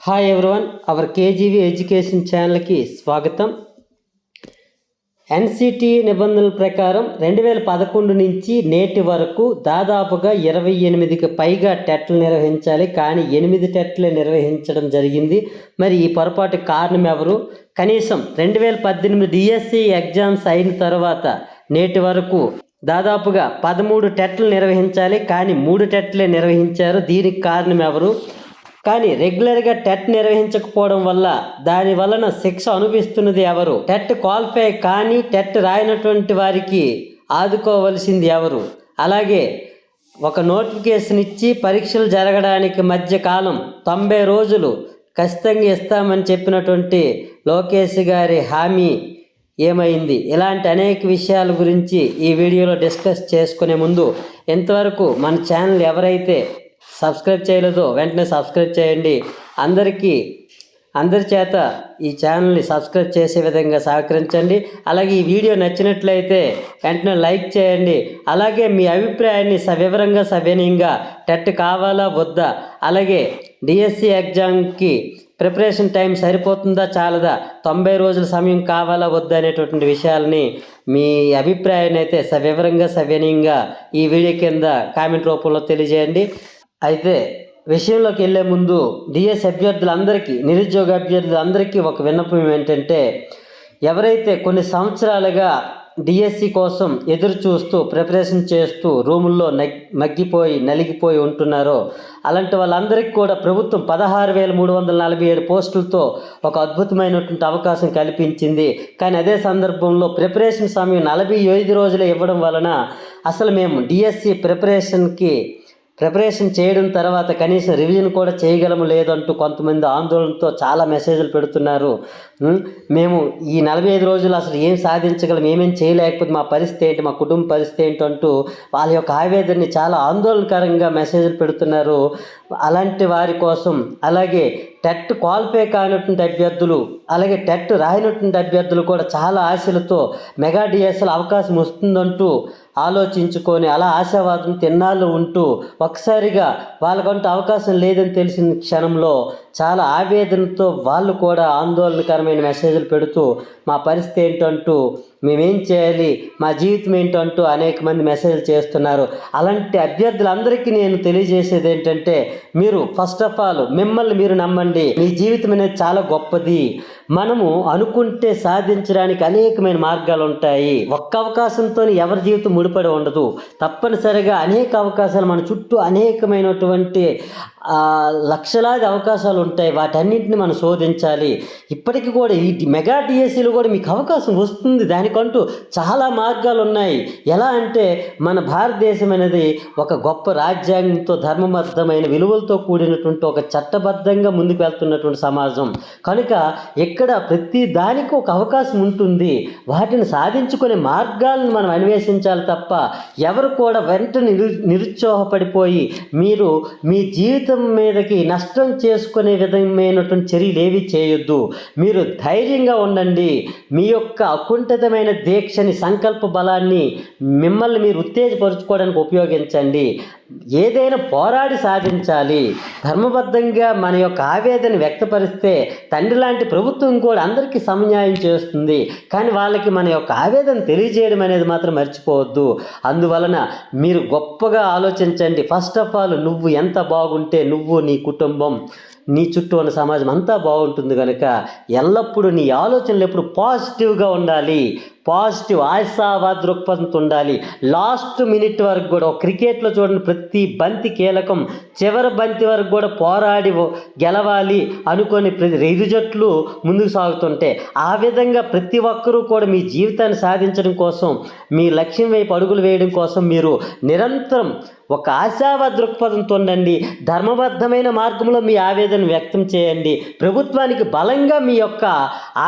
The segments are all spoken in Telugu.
Hi everyone, hour KGV education ఛానల్కి స్వాగతం. ఎన్సిటి నిబంధనల ప్రకారం 2011 నుంచి నేటి వరకు దాదాపుగా 28కి పైగా టెట్లు నిర్వహించాలి, కానీ 8 టెట్లే నిర్వహించడం జరిగింది. మరి ఈ పొరపాటు కారణం ఎవరు? కనీసం 2018 డిఎస్సి ఎగ్జామ్స్ అయిన తర్వాత నేటి వరకు దాదాపుగా 13 టెట్లు నిర్వహించాలి, కానీ 3 టెట్లే నిర్వహించారు. దీనికి కారణం ఎవరు? కానీ రెగ్యులర్గా టెట్ నిర్వహించకపోవడం వల్ల దాని వలన శిక్ష అనుభవిస్తున్నది ఎవరు? టెట్ క్వాలిఫై కానీ టెట్ రాయినటువంటి వారికి ఆదుకోవలసింది ఎవరు? అలాగే ఒక నోటిఫికేషన్ ఇచ్చి పరీక్షలు జరగడానికి మధ్య కాలం 90 రోజులు ఖచ్చితంగా ఇస్తామని చెప్పినటువంటి లోకేష్ గారి హామీ ఏమైంది? ఇలాంటి అనేక విషయాల గురించి ఈ వీడియోలో డిస్కస్ చేసుకునే ముందు ఇంతవరకు మన ఛానల్ ఎవరైతే సబ్స్క్రైబ్ చేయలేదో వెంటనే సబ్స్క్రైబ్ చేయండి. అందరి చేత ఈ ఛానల్ని సబ్స్క్రైబ్ చేసే విధంగా సహకరించండి. అలాగే ఈ వీడియో నచ్చినట్లయితే వెంటనే లైక్ చేయండి. అలాగే మీ అభిప్రాయాన్ని సవివరంగా సవినయంగా టెట్ కావాలా వద్దా, అలాగే డిఎస్సి ఎగ్జామ్కి ప్రిపరేషన్ టైం సరిపోతుందా చాలదా, 90 రోజుల సమయం కావాలా వద్దా అనేటువంటి విషయాలని మీ అభిప్రాయాన్ని అయితే సవివరంగా సవినయంగా ఈ వీడియో కింద కామెంట్ రూపంలో తెలియజేయండి. అయితే విషయంలోకి వెళ్ళే ముందు డిఎస్ అభ్యర్థులందరికీ, నిరుద్యోగ అభ్యర్థులందరికీ ఒక విన్నపం ఏంటంటే, ఎవరైతే కొన్ని సంవత్సరాలుగా డిఎస్సి కోసం ఎదురు చూస్తూ ప్రిపరేషన్ చేస్తూ రూముల్లో నలిగిపోయి ఉంటున్నారో అలాంటి వాళ్ళందరికీ కూడా ప్రభుత్వం 16,347 పోస్టులతో ఒక అద్భుతమైనటువంటి అవకాశం కల్పించింది. కానీ అదే సందర్భంలో ప్రిపరేషన్ సమయం 45 రోజులు ఇవ్వడం వలన అసలు మేము డిఎస్సి ప్రిపరేషన్ చేయడం తర్వాత కనీసం రివిజన్ కూడా చేయగలము లేదంటూ కొంతమంది ఆందోళనతో చాలా మెసేజ్లు పెడుతున్నారు. మేము ఈ 45 రోజులు అసలు ఏం సాధించగలం, ఏమేం చేయలేకపోతే మా పరిస్థితి ఏంటి, మా కుటుంబ పరిస్థితి ఏంటంటూ వాళ్ళ యొక్క ఆవేదనని చాలా ఆందోళనకరంగా మెసేజ్లు పెడుతున్నారు. అలాంటి వారి కోసం, అలాగే టెట్ క్వాలిఫై కానటువంటి అభ్యర్థులు, అలాగే టెట్ రాయినటువంటి అభ్యర్థులు కూడా చాలా ఆశలతో మెగా డిఎస్ఎల్ అవకాశం వస్తుందంటూ ఆలోచించుకొని అలా ఆశావాదం తిన్నాళ్ళు ఉంటూ ఒక్కసారిగా వాళ్ళకంటూ అవకాశం లేదని తెలిసిన క్షణంలో చాలా ఆవేదనతో వాళ్ళు కూడా ఆందోళనకరమైన మెసేజ్లు పెడుతూ మా పరిస్థితి ఏంటంటూ, మేమేం చేయాలి, మా జీవితం ఏంటంటూ అనేక మంది మెసేజ్లు చేస్తున్నారు. అలాంటి అభ్యర్థులందరికీ నేను తెలియజేసేది ఏంటంటే, మీరు ఫస్ట్ ఆఫ్ ఆల్ మిమ్మల్ని మీరు నమ్మండి. మీ జీవితం అనేది చాలా గొప్పది. మనము అనుకుంటే సాధించడానికి అనేకమైన మార్గాలు ఉంటాయి. ఒక్క అవకాశంతో ఎవరి జీవితం ముడిపడి ఉండదు. తప్పనిసరిగా అనేక అవకాశాలు మన చుట్టూ అనేకమైనటువంటి లక్షలాది అవకాశాలు ఉంటాయి. వాటన్నింటిని మనం శోధించాలి. ఇప్పటికీ కూడా ఈ మెగా డిఎస్సీలో కూడా మీకు అవకాశం వస్తుంది. దానికంటూ చాలా మార్గాలు ఉన్నాయి. ఎలా అంటే, మన భారతదేశం అనేది ఒక గొప్ప రాజ్యాంగంతో ధర్మబద్ధమైన విలువలతో కూడినటువంటి ఒక చట్టబద్ధంగా ముందుకు వెళ్తున్నటువంటి సమాజం కనుక ఇక్కడ ప్రతి దానికి ఒక అవకాశం ఉంటుంది. వాటిని సాధించుకునే మార్గాలను మనం అన్వేషించాలి తప్ప ఎవరు కూడా వెంటనే నిరుత్సాహపడిపోయి మీరు మీ జీవితం మీదకి నష్టం చేసుకునే విధమైనటువంటి చర్యలు ఏవి చేయొద్దు. మీరు ధైర్యంగా ఉండండి. మీ యొక్క అకుంఠితమైన దీక్షని, సంకల్ప బలాన్ని మిమ్మల్ని మీరు ఉత్తేజపరుచుకోవడానికి ఉపయోగించండి. ఏదైనా పోరాడి సాధించాలి. ధర్మబద్ధంగా మన యొక్క ఆవేదన వ్యక్తపరిస్తే తండ్రి లాంటి ప్రభుత్వం కూడా అందరికీ సమన్యాయం చేస్తుంది. కానీ వాళ్ళకి మన యొక్క ఆవేదన తెలియజేయడం అనేది మాత్రం మర్చిపోవద్దు. అందువలన మీరు గొప్పగా ఆలోచించండి. ఫస్ట్ ఆఫ్ ఆల్ నువ్వు ఎంత బాగుంటే నువ్వు, నీ కుటుంబం, నీ చుట్టూ ఉన్న సమాజం అంతా బాగుంటుంది. కనుక ఎల్లప్పుడూ నీ ఆలోచనలు ఎప్పుడు పాజిటివ్గా ఉండాలి. పాజిటివ్ ఆశావాద దృక్పథంతో ఉండాలి. లాస్ట్ మినిట్ వరకు కూడా, క్రికెట్లో చూడండి, ప్రతి బంతి కీలకం. చివరి బంతి వరకు కూడా పోరాడి గెలవాలి అనుకొని ఇరు జట్లు ముందుకు సాగుతుంటే, ఆ విధంగా ప్రతి ఒక్కరూ కూడా మీ జీవితాన్ని సాధించడం కోసం, మీ లక్ష్యం వైపు అడుగులు వేయడం కోసం మీరు నిరంతరం ఒక ఆశావాద దృక్పథంతో ఉండండి. ధర్మబద్ధమైన మార్గంలో మీ ఆవేదన వ్యక్తం చేయండి. ప్రభుత్వానికి బలంగా మీ యొక్క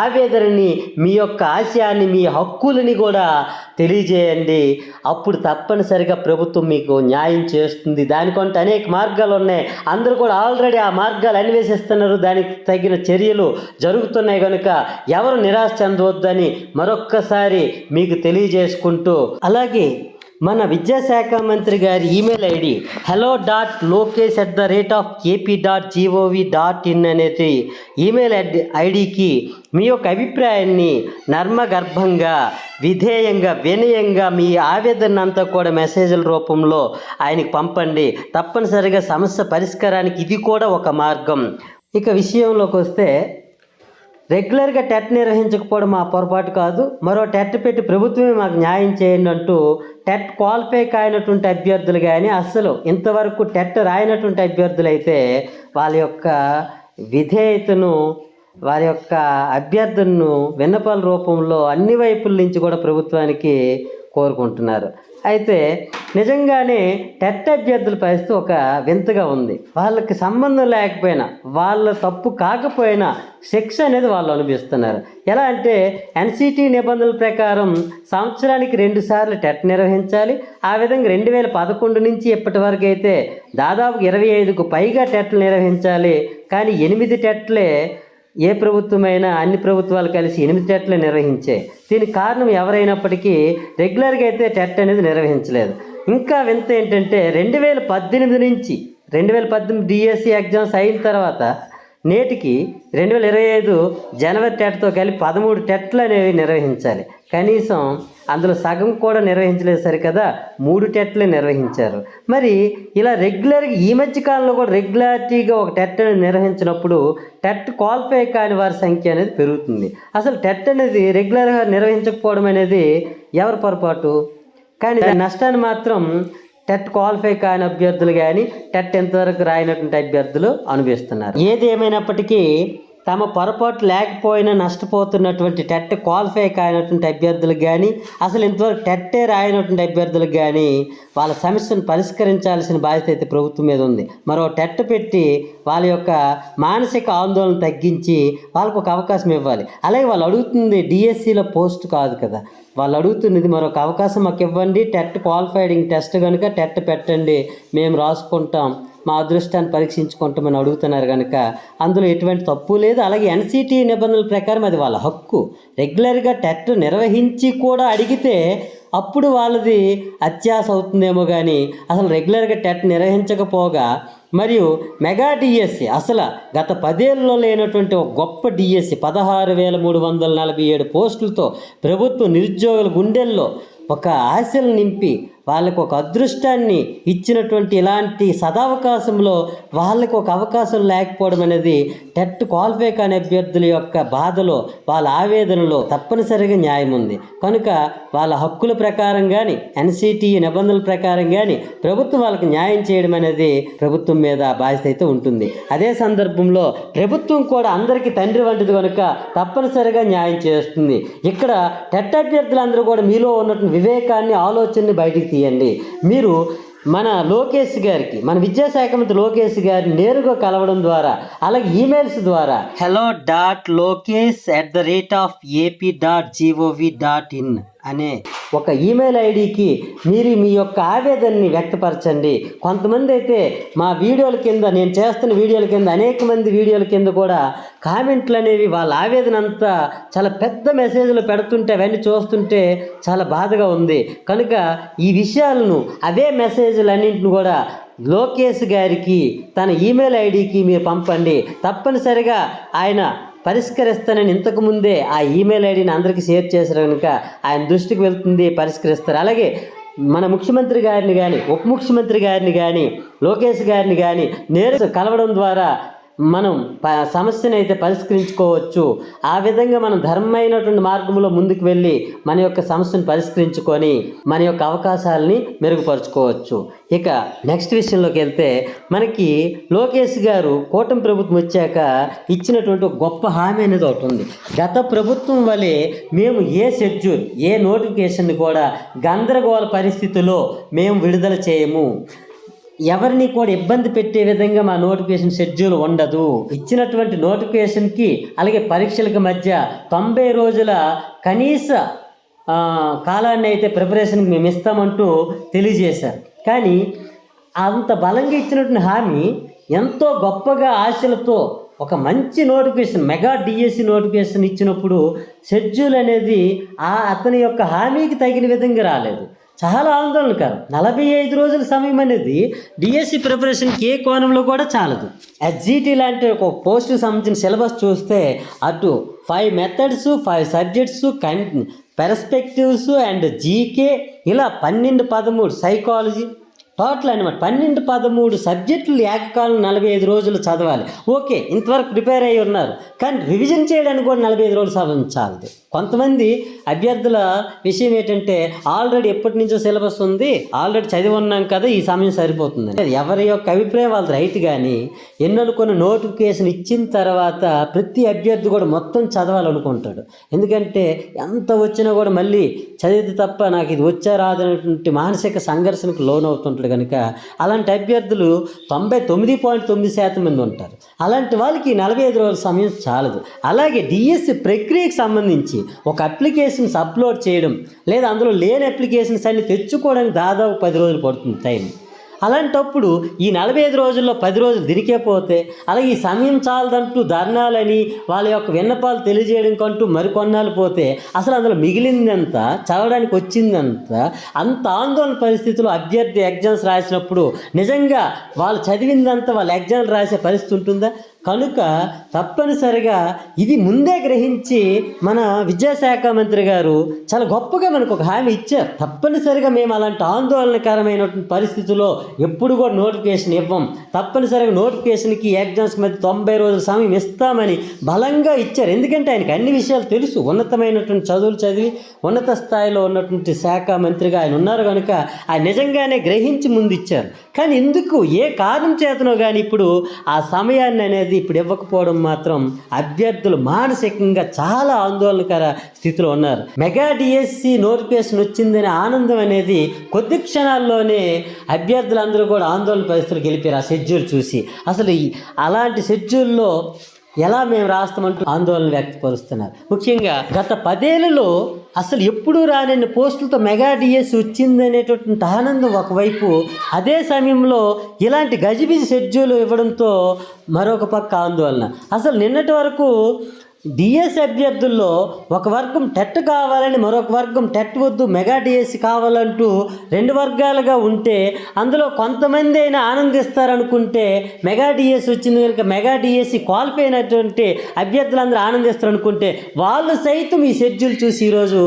ఆవేదనని, మీ యొక్క ఆశయాన్ని, మీ హక్కులని కూడా తెలియజేయండి. అప్పుడు తప్పనిసరిగా ప్రభుత్వం మీకు న్యాయం చేస్తుంది. దానికంటే అనేక మార్గాలు ఉన్నాయి. అందరూ కూడా ఆల్రెడీ ఆ మార్గాలు అన్వేషిస్తున్నారు. దానికి తగిన చర్యలు జరుగుతున్నాయి. కనుక ఎవరు నిరాశ చెందవద్దని మరొక్కసారి మీకు తెలియజేసుకుంటూ, అలాగే మన విద్యాశాఖ మంత్రి గారి ఈమెయిల్ ఐడి hello.lokesh@ap.gov.in అనేది ఈమెయిల్ ఐడికి మీ యొక్క అభిప్రాయాన్ని నర్మగర్భంగా, విధేయంగా, వినయంగా మీ ఆవేదన అంతా కూడా మెసేజ్ల రూపంలో ఆయనకి పంపండి. తప్పనిసరిగా సమస్య పరిష్కారానికి ఇది కూడా ఒక మార్గం. ఇక విషయంలోకి వస్తే, రెగ్యులర్గా టెట్ నిర్వహించకపోవడం మా పొరపాటు కాదు, మరో టెట్ పెట్టి ప్రభుత్వమే మాకు న్యాయం చేయండి అంటూ టెట్ క్వాలిఫై కాయినటువంటి అభ్యర్థులు కానీ, అస్సలు ఇంతవరకు టెట్ రాయినటువంటి అభ్యర్థులు అయితే వాళ్ళ యొక్క విధేయతను, వారి యొక్క అభ్యర్థనను విన్నపాల రూపంలో అన్ని వైపుల నుంచి కూడా ప్రభుత్వానికి కోరుకుంటున్నారు. అయితే నిజంగానే టెట్ అభ్యర్థుల పరిస్థితి ఒక వింతగా ఉంది. వాళ్ళకి సంబంధం లేకపోయినా, వాళ్ళ తప్పు కాకపోయినా శిక్ష అనేది వాళ్ళు అనుభవిస్తున్నారు. ఎలా అంటే ఎన్సిటి నిబంధనల ప్రకారం సంవత్సరానికి 2 సార్లు టెట్ నిర్వహించాలి. ఆ విధంగా 2011 నుంచి ఇప్పటి వరకు అయితే దాదాపు 25కు పైగా టెట్లు నిర్వహించాలి. కానీ 8 టెట్లే ఏ ప్రభుత్వమైనా, అన్ని ప్రభుత్వాలు కలిసి 8 టెట్లు నిర్వహించాయి. దీనికి కారణం ఎవరైనప్పటికీ రెగ్యులర్గా అయితే టెట్ అనేది నిర్వహించలేదు. ఇంకా వింత ఏంటంటే 2018 నుంచి 2018 డిఎస్సి ఎగ్జామ్స్ అయిన తర్వాత నేటికి 2025 జనవరి టెట్తో కలిపి 13 టెట్లు అనేవి నిర్వహించాలి. కనీసం అందులో సగం కూడా నిర్వహించలేదు సరికదా, 3 టెట్లే నిర్వహించారు. మరి ఇలా రెగ్యులర్గా ఈ మధ్య కాలంలో కూడా రెగ్యులారిటీగా ఒక టెట్ అనేది నిర్వహించినప్పుడు టెట్ క్వాలిఫై కాని వారి సంఖ్య అనేది పెరుగుతుంది. అసలు టెట్ అనేది రెగ్యులర్గా నిర్వహించకపోవడం అనేది ఎవరి పొరపాటు? కానీ దాని నష్టాన్ని మాత్రం టెట్ క్వాలిఫై కాని అభ్యర్థులు కానీ, టెట్ ఎంతవరకు రాయినటువంటి అభ్యర్థులు అనుభవిస్తున్నారు. ఏది ఏమైనప్పటికీ తమ పొరపాటు లేకపోయినా నష్టపోతున్నటువంటి టెట్ క్వాలిఫై కానటువంటి అభ్యర్థులకు కానీ, అసలు ఇంతవరకు టెట్టే రాయనటువంటి అభ్యర్థులకు కానీ వాళ్ళ సమస్యను పరిష్కరించాల్సిన బాధ్యత అయితే ప్రభుత్వం మీద ఉంది. మరో టెట్ పెట్టి వాళ్ళ యొక్క మానసిక ఆందోళన తగ్గించి వాళ్ళకు ఒక అవకాశం ఇవ్వాలి. అలాగే వాళ్ళు అడుగుతుంది డిఎస్సిలో పోస్ట్ కాదు కదా, వాళ్ళు అడుగుతున్నది మరొక అవకాశం మాకు ఇవ్వండి, టెట్ క్వాలిఫైడింగ్ టెస్ట్ కనుక టెట్ పెట్టండి, మేము రాసుకుంటాం, మా అదృష్టాన్ని పరీక్షించుకుంటామని అడుగుతున్నారు కనుక అందులో ఎటువంటి తప్పు లేదు. అలాగే ఎన్సిటి నిబంధనల ప్రకారం అది వాళ్ళ హక్కు. రెగ్యులర్గా టెట్ నిర్వహించి కూడా అడిగితే అప్పుడు వాళ్ళది అత్యాశ అవుతుందేమో కానీ, అసలు రెగ్యులర్గా టెట్ నిర్వహించకపోగా మరియు మెగా డిఎస్సి అసలు గత 10 ఏళ్ళలో లేనటువంటి ఒక గొప్ప డిఎస్సి 16,347 పోస్టులతో ప్రభుత్వ నిరుద్యోగుల గుండెల్లో ఒక ఆశలు నింపి వాళ్ళకు ఒక అదృష్టాన్ని ఇచ్చినటువంటి ఇలాంటి సదావకాశంలో వాళ్ళకు ఒక అవకాశం లేకపోవడం అనేది టెట్ క్వాలిఫై కాని అభ్యర్థుల యొక్క బాధలో, వాళ్ళ ఆవేదనలో తప్పనిసరిగా న్యాయం ఉంది. కనుక వాళ్ళ హక్కుల ప్రకారం కానీ, ఎన్సిటి నిబంధనల ప్రకారం కానీ ప్రభుత్వం వాళ్ళకి న్యాయం చేయడం అనేది ప్రభుత్వం మీద బాధ్యత అయితే ఉంటుంది. అదే సందర్భంలో ప్రభుత్వం కూడా అందరికీ తండ్రి వంటిది కనుక తప్పనిసరిగా న్యాయం చేస్తుంది. ఇక్కడ టెట్ అభ్యర్థులందరూ కూడా మీలో ఉన్నటువంటి వివేకాన్ని, ఆలోచనని బయటికి తీయండి. మీరు మన లోకేష్ గారికి, మన విద్యాశాఖ మంత్రి లోకేష్ గారిని నేరుగా కలవడం ద్వారా, అలాగే ఈమెయిల్స్ ద్వారా hello.lokesh@ap.gov.in అనే ఒక ఈమెయిల్ ఐడికి మీరు మీ యొక్క ఆవేదనని వ్యక్తపరచండి. కొంతమంది అయితే మా వీడియోల కింద, నేను చేస్తున్న వీడియోల కింద, అనేక మంది వీడియోల కింద కూడా కామెంట్లు అనేవి వాళ్ళ ఆవేదన అంతా చాలా పెద్ద మెసేజ్లు పెడుతుంటే అవన్నీ చూస్తుంటే చాలా బాధగా ఉంది. కనుక ఈ విషయాలను, అవే మెసేజ్లన్నింటిని కూడా లోకేష్ గారికి తన ఈమెయిల్ ఐడికి మీరు పంపండి. తప్పనిసరిగా ఆయన పరిష్కరిస్తానని ఇంతకుముందే ఆ ఈమెయిల్ ఐడిని అందరికీ షేర్ చేశారు కనుక ఆయన దృష్టికి వెళ్తుంది, పరిష్కరిస్తారు. అలాగే మన ముఖ్యమంత్రి గారిని కానీ, ఉప ముఖ్యమంత్రి గారిని కానీ, లోకేష్ గారిని కానీ నేరుగా కలవడం ద్వారా మనం సమస్యను అయితే పరిష్కరించుకోవచ్చు. ఆ విధంగా మనం ధర్మమైనటువంటి మార్గంలో ముందుకు వెళ్ళి మన యొక్క సమస్యను పరిష్కరించుకొని మన యొక్క అవకాశాలని మెరుగుపరుచుకోవచ్చు. ఇక నెక్స్ట్ విషయంలోకి వెళ్తే, మనకి లోకేష్ గారు కూటమి ప్రభుత్వం వచ్చాక ఇచ్చినటువంటి ఒక గొప్ప హామీ అనేది ఒకటి ఉంది. గత ప్రభుత్వం వలె మేము ఏ షెడ్యూల్, ఏ నోటిఫికేషన్ కూడా గందరగోళ పరిస్థితుల్లో మేము విడుదల చేయము, ఎవరిని కూడా ఇబ్బంది పెట్టే విధంగా మా నోటిఫికేషన్ షెడ్యూల్ ఉండదు. ఇచ్చినటువంటి నోటిఫికేషన్కి అలాగే పరీక్షలకు మధ్య 90 రోజుల కనీస కాలాన్ని అయితే ప్రిపరేషన్కి మేము ఇస్తామంటూ తెలియజేశారు. కానీ అంత బలంగా ఇచ్చినటువంటి హామీ ఎంతో గొప్పగా ఆశలతో ఒక మంచి నోటిఫికేషన్, మెగా డిఎస్సి నోటిఫికేషన్ ఇచ్చినప్పుడు షెడ్యూల్ అనేది అతని యొక్క హామీకి తగిన విధంగా రాలేదు. చాలా ఆందోళనకరం. 45 రోజుల సమయం అనేది డిఎస్సి ప్రిపరేషన్కి ఏ కోణంలో కూడా చాలదు. ఎస్జిటి లాంటి ఒక పోస్టుకు సంబంధించిన సిలబస్ చూస్తే అటు 5 methods, 5 subjects, perspectives and GK ఇలా 12, 13 సైకాలజీ టోటల్ అనమాట 12, 13 సబ్జెక్టులు ఏకకాలం 45 రోజులు చదవాలి. ఓకే, ఇంతవరకు ప్రిపేర్ అయ్యి ఉన్నారు, కానీ రివిజన్ చేయడానికి కూడా 45 రోజులు సమయం చాలదు. కొంతమంది అభ్యర్థుల విషయం ఏంటంటే ఆల్రెడీ ఎప్పటి నుంచో సిలబస్ ఉంది, ఆల్రెడీ చదివి ఉన్నాం కదా, ఈ సమయం సరిపోతుందని. ఎవరి యొక్క అభిప్రాయం వాళ్ళది రైట్, కానీ ఎన్ననుకున్న నోటిఫికేషన్ ఇచ్చిన తర్వాత ప్రతి అభ్యర్థి కూడా మొత్తం చదవాలనుకుంటాడు. ఎందుకంటే ఎంత వచ్చినా కూడా మళ్ళీ చదివితే తప్ప నాకు ఇది వచ్చా రాదనేటువంటి మానసిక సంఘర్షణకు లోనవుతుంటాడు. కనుక అలాంటి అభ్యర్థులు 99.9% మంది ఉంటారు. అలాంటి వాళ్ళకి 45 రోజుల సమయం చాలదు. అలాగే డిఎస్సి ప్రక్రియకు సంబంధించి ఒక అప్లికేషన్స్ అప్లోడ్ చేయడం లేదా అందులో లేని అప్లికేషన్స్ అన్ని తెచ్చుకోవడానికి దాదాపు 10 రోజులు పడుతుంది టైం. అలాంటప్పుడు ఈ 45 రోజుల్లో 10 రోజులు దినికే పోతే, అలాగే ఈ సమయం చాలదంటూ ధర్నాలని వాళ్ళ యొక్క విన్నపాలు తెలియజేయడంకంటూ మరికొన్నాళ్ళు పోతే అసలు అందులో మిగిలిందంతా చదవడానికి వచ్చిందంతా అంత ఆందోళన పరిస్థితుల్లో అభ్యర్థి ఎగ్జామ్స్ రాసినప్పుడు నిజంగా వాళ్ళు చదివిందంతా వాళ్ళు ఎగ్జామ్లు రాసే పరిస్థితి ఉంటుందా? కనుక తప్పనిసరిగా ఇది ముందే గ్రహించి మన విద్యాశాఖ మంత్రి గారు చాలా గొప్పగా మనకు ఒక హామీ ఇచ్చారు. తప్పనిసరిగా మేము అలాంటి ఆందోళనకరమైనటువంటి పరిస్థితుల్లో ఎప్పుడు కూడా నోటిఫికేషన్ ఇవ్వం, తప్పనిసరిగా నోటిఫికేషన్కి ఎగ్జామ్స్కి మధ్య 90 రోజుల సమయం ఇస్తామని బలంగా ఇచ్చారు. ఎందుకంటే ఆయనకు అన్ని విషయాలు తెలుసు, ఉన్నతమైనటువంటి చదువులు చదివి ఉన్నత స్థాయిలో ఉన్నటువంటి శాఖ మంత్రిగా ఆయన ఉన్నారు కనుక ఆయన నిజంగానే గ్రహించి ముందు ఇచ్చారు. కానీ ఎందుకు ఏ కారణం చేతనో కానీ ఇప్పుడు ఆ సమయాన్ని అనేది ఇప్పుడు ఇవ్వకపోవడం మాత్రం అభ్యర్థులు మానసికంగా చాలా ఆందోళనకర స్థితిలో ఉన్నారు. మెగా డిఎస్సి నోటిఫికేషన్ వచ్చిందనే ఆనందం అనేది కొద్ది క్షణాల్లోనే అభ్యర్థులందరూ కూడా ఆందోళన పరిస్థితులు గెలిపారు. ఆ షెడ్యూల్ చూసి అసలు అలాంటి షెడ్యూల్లో ఎలా మేము రాస్తామంటూ ఆందోళన వ్యక్తపరుస్తున్నారు. ముఖ్యంగా గత 10 ఏళ్లలో అసలు ఎప్పుడూ రానన్ని పోస్టులతో మెగా డిఎస్సి వచ్చిందనేటటువంటి ఆనందం ఒకవైపు, అదే సమయంలో ఇలాంటి గజిబిజి షెడ్యూల్ ఇవ్వడంతో మరొక పక్క ఆందోళన. అసలు నిన్నటి వరకు డిఎస్సి అభ్యర్థుల్లో ఒక వర్గం టెట్ కావాలని, మరొక వర్గం టెట్ వద్దు మెగా డిఎస్సి కావాలంటూ 2 వర్గాలుగా ఉంటే అందులో కొంతమంది అయినా ఆనందిస్తారనుకుంటే మెగా డిఎస్సి వచ్చింది కనుక మెగా డిఎస్సి క్వాలిఫై అయినటువంటి అభ్యర్థులందరూ ఆనందిస్తారనుకుంటే వాళ్ళు సైతం ఈ షెడ్యూల్ చూసి ఈరోజు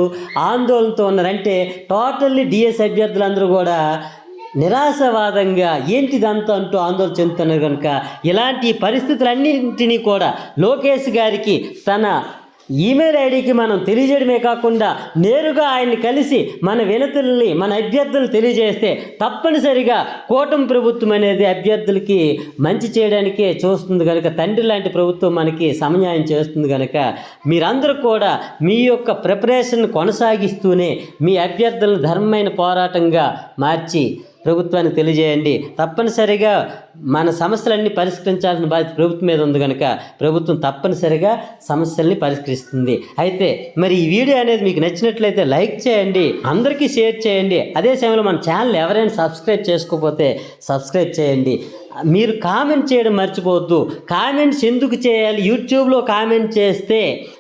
ఆందోళనతో ఉన్నారు. అంటే టోటల్లీ డిఎస్సి అభ్యర్థులందరూ కూడా నిరాశవాదంగా ఏంటిదంతా అంటూ ఆందోళన చెందుతున్నారు. కనుక ఇలాంటి పరిస్థితులన్నింటినీ కూడా లోకేష్ గారికి తన ఈమెయిల్ ఐడికి మనం తెలియజేయడమే కాకుండా నేరుగా ఆయన్ని కలిసి మన వినతుల్ని మన అభ్యర్థులు తెలియజేస్తే తప్పనిసరిగా కూటమి ప్రభుత్వం అనేది అభ్యర్థులకి మంచి చేయడానికే చూస్తుంది కనుక, తండ్రి లాంటి ప్రభుత్వం మనకి సమన్యాయం చేస్తుంది కనుక మీరందరూ కూడా మీ యొక్క ప్రిపరేషన్ కొనసాగిస్తూనే మీ అభ్యర్థులను ధర్మమైన పోరాటంగా మార్చి ప్రభుత్వానికి తెలియజేయండి. తప్పనిసరిగా మన సమస్యలన్నీ పరిష్కరించాల్సిన బాధ్యత ప్రభుత్వం మీద ఉంది కనుక ప్రభుత్వం తప్పనిసరిగా సమస్యల్ని పరిష్కరిస్తుంది. అయితే మరి ఈ వీడియో అనేది మీకు నచ్చినట్లయితే లైక్ చేయండి, అందరికీ షేర్ చేయండి. అదే సమయంలో మన ఛానల్ ఎవరైనా సబ్స్క్రైబ్ చేసుకోకపోతే సబ్స్క్రైబ్ చేయండి. మీరు కామెంట్ చేయడం మర్చిపోవద్దు. కామెంట్స్ ఎందుకు చేయాలి? యూట్యూబ్లో కామెంట్ చేస్తే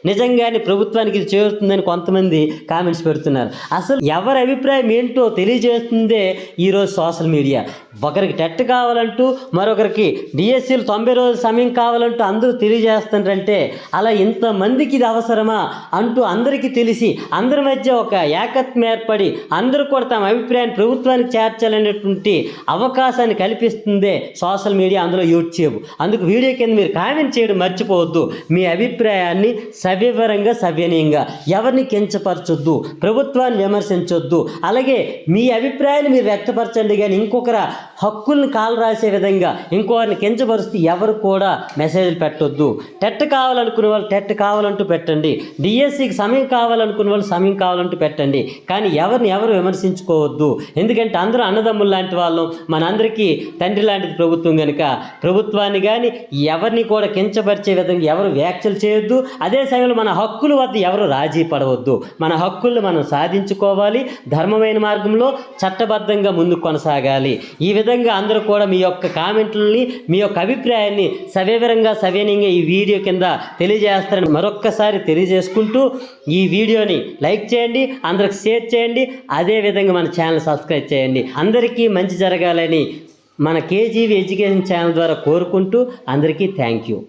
నిజంగానే ప్రభుత్వానికి ఇది చేరుతుందని కొంతమంది కామెంట్స్ పెడుతున్నారు. అసలు ఎవరి అభిప్రాయం ఏంటో తెలియజేస్తుందే ఈరోజు సోషల్ మీడియా. ఒకరికి టెట్ కావాలంటూ మరొకరికి డిఎస్సీలు 90 రోజుల సమయం కావాలంటూ అందరూ తెలియజేస్తుంటారంటే అలా ఇంతమందికి ఇది అవసరమా అంటూ అందరికీ తెలిసి అందరి మధ్య ఒక ఏకత్వం ఏర్పడి అందరూ కూడా తమ అభిప్రాయాన్ని ప్రభుత్వానికి చేర్చాలనేటువంటి అవకాశాన్ని కల్పిస్తుందే సోషల్ మీడియా, అందులో యూట్యూబ్. అందుకు వీడియో కింద మీరు కామెంట్ చేయడం మర్చిపోవద్దు. మీ అభిప్రాయాన్ని సవివరంగా సవ్యనీయంగా, ఎవరిని కించపరచొద్దు, ప్రభుత్వాన్ని విమర్శించొద్దు. అలాగే మీ అభిప్రాయాన్ని మీరు వ్యక్తపరచండి, కానీ ఇంకొకరి హక్కుల్ని కాలు రాసే విధంగా ఇంకొకరిని కించపరుస్తూ ఎవరు కూడా మెసేజ్లు పెట్టొద్దు. టెట్ కావాలనుకునే వాళ్ళు టెట్ కావాలంటూ పెట్టండి, డిఎస్సికి సమయం కావాలనుకునే వాళ్ళు సమయం కావాలంటూ పెట్టండి, కానీ ఎవరిని ఎవరు విమర్శించుకోవద్దు. ఎందుకంటే అందరూ అన్నదమ్ములు లాంటి వాళ్ళం, మనందరికీ తండ్రి లాంటిది ప్రభుత్వం కనుక ప్రభుత్వాన్ని కానీ ఎవరిని కూడా కించపరిచే విధంగా ఎవరు వ్యాఖ్యలు చేయొద్దు. అదే సమయంలో మన హక్కుల వద్ద ఎవరు రాజీ పడవద్దు. మన హక్కుల్ని మనం సాధించుకోవాలి, ధర్మమైన మార్గంలో చట్టబద్ధంగా ముందుకు కొనసాగాలి. ఈ విధంగా అందరూ కూడా మీ యొక్క కామెంట్లని మీ యొక్క అభిప్రాయాన్ని సవినయంగా ఈ వీడియో కింద తెలియజేస్తారని మరొక్కసారి తెలియజేసుకుంటూ ఈ వీడియోని లైక్ చేయండి, అందరికి షేర్ చేయండి, అదేవిధంగా మన ఛానల్ సబ్స్క్రైబ్ చేయండి. అందరికీ మంచి జరగాలని మన కేజీవి ఎడ్యుకేషన్ ఛానల్ ద్వారా కోరుకుంటూ అందరికీ థ్యాంక్ యూ.